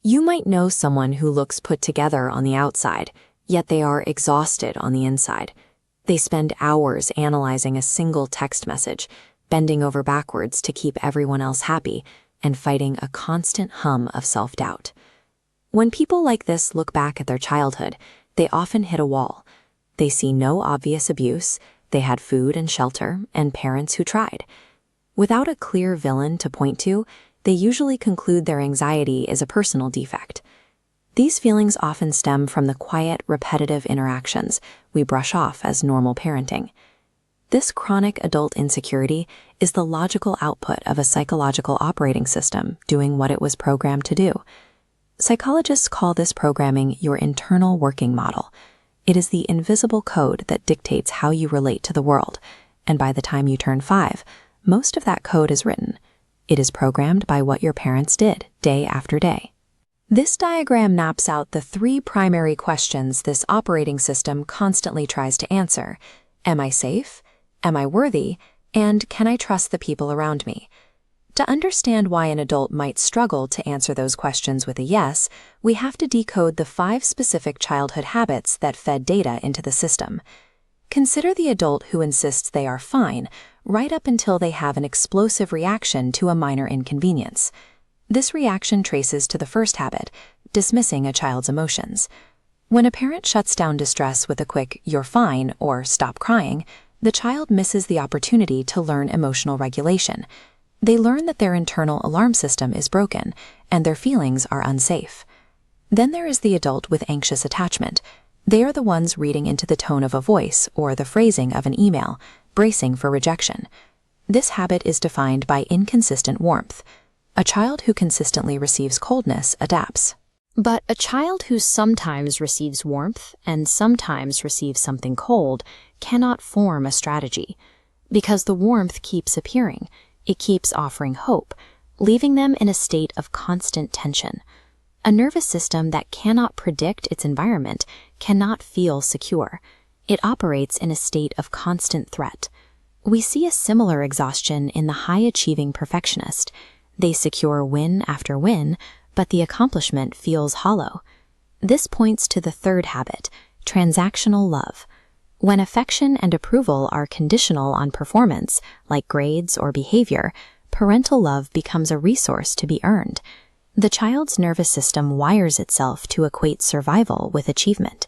You might know someone who looks put together on the outside, yet they are exhausted on the inside. They spend hours analyzing a single text message, bending over backwards to keep everyone else happy, and fighting a constant hum of self-doubt. When people like this look back at their childhood, they often hit a wall. They see no obvious abuse, they had food and shelter, and parents who tried. Without a clear villain to point to, they usually conclude their anxiety is a personal defect. These feelings often stem from the quiet, repetitive interactions we brush off as normal parenting. This chronic adult insecurity is the logical output of a psychological operating system doing what it was programmed to do. Psychologists call this programming your internal working model. It is the invisible code that dictates how you relate to the world, and by the time you turn 5, most of that code is written. It is programmed by what your parents did day after day. This diagram maps out the 3 primary questions this operating system constantly tries to answer. Am I safe? Am I worthy? And can I trust the people around me? To understand why an adult might struggle to answer those questions with a yes, we have to decode the 5 specific childhood habits that fed data into the system. Consider the adult who insists they are fine, right up until they have an explosive reaction to a minor inconvenience. This reaction traces to the first habit, dismissing a child's emotions. When a parent shuts down distress with a quick, "You're fine," or "Stop crying," the child misses the opportunity to learn emotional regulation. They learn that their internal alarm system is broken and their feelings are unsafe. Then there is the adult with anxious attachment. They are the ones reading into the tone of a voice or the phrasing of an email, bracing for rejection. This habit is defined by inconsistent warmth. A child who consistently receives coldness adapts. But a child who sometimes receives warmth and sometimes receives something cold cannot form a strategy. Because the warmth keeps appearing, it keeps offering hope, leaving them in a state of constant tension. A nervous system that cannot predict its environment cannot feel secure. It operates in a state of constant threat. We see a similar exhaustion in the high-achieving perfectionist. They secure win after win, but the accomplishment feels hollow. This points to the 3rd habit, transactional love. When affection and approval are conditional on performance, like grades or behavior, parental love becomes a resource to be earned. The child's nervous system wires itself to equate survival with achievement.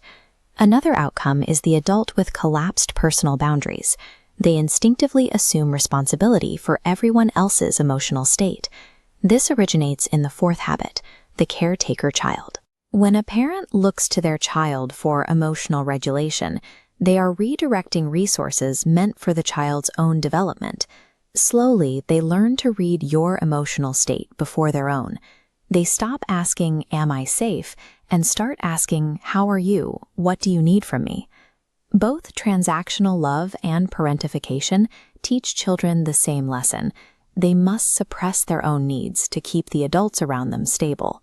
Another outcome is the adult with collapsed personal boundaries. They instinctively assume responsibility for everyone else's emotional state. This originates in the 4th habit, the caretaker child. When a parent looks to their child for emotional regulation, they are redirecting resources meant for the child's own development. Slowly, they learn to read your emotional state before their own. They stop asking, "Am I safe?" and start asking, "How are you? What do you need from me?" Both transactional love and parentification teach children the same lesson. They must suppress their own needs to keep the adults around them stable.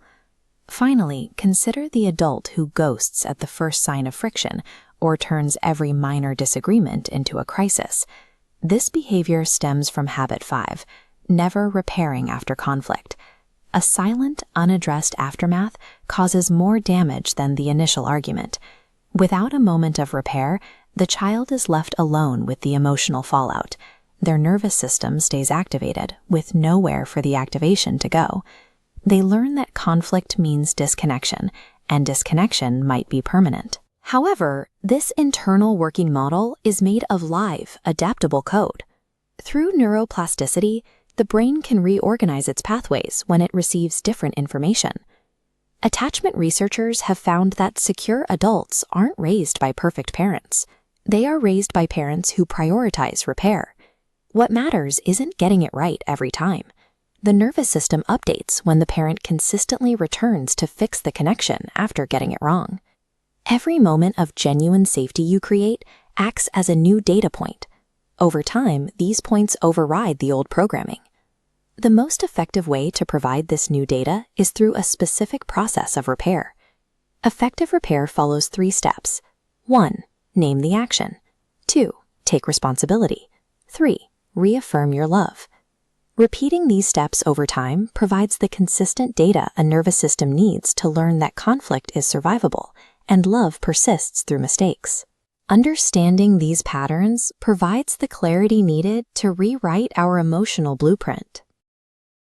Finally, consider the adult who ghosts at the first sign of friction or turns every minor disagreement into a crisis. This behavior stems from habit 5, never repairing after conflict. A silent, unaddressed aftermath causes more damage than the initial argument. Without a moment of repair, the child is left alone with the emotional fallout. Their nervous system stays activated, with nowhere for the activation to go. They learn that conflict means disconnection, and disconnection might be permanent. However, this internal working model is made of live, adaptable code. Through neuroplasticity, the brain can reorganize its pathways when it receives different information. Attachment researchers have found that secure adults aren't raised by perfect parents. They are raised by parents who prioritize repair. What matters isn't getting it right every time. The nervous system updates when the parent consistently returns to fix the connection after getting it wrong. Every moment of genuine safety you create acts as a new data point. Over time, these points override the old programming. The most effective way to provide this new data is through a specific process of repair. Effective repair follows 3 steps. 1. Name the action. 2. Take responsibility. 3. Reaffirm your love. Repeating these steps over time provides the consistent data a nervous system needs to learn that conflict is survivable and love persists through mistakes. Understanding these patterns provides the clarity needed to rewrite our emotional blueprint.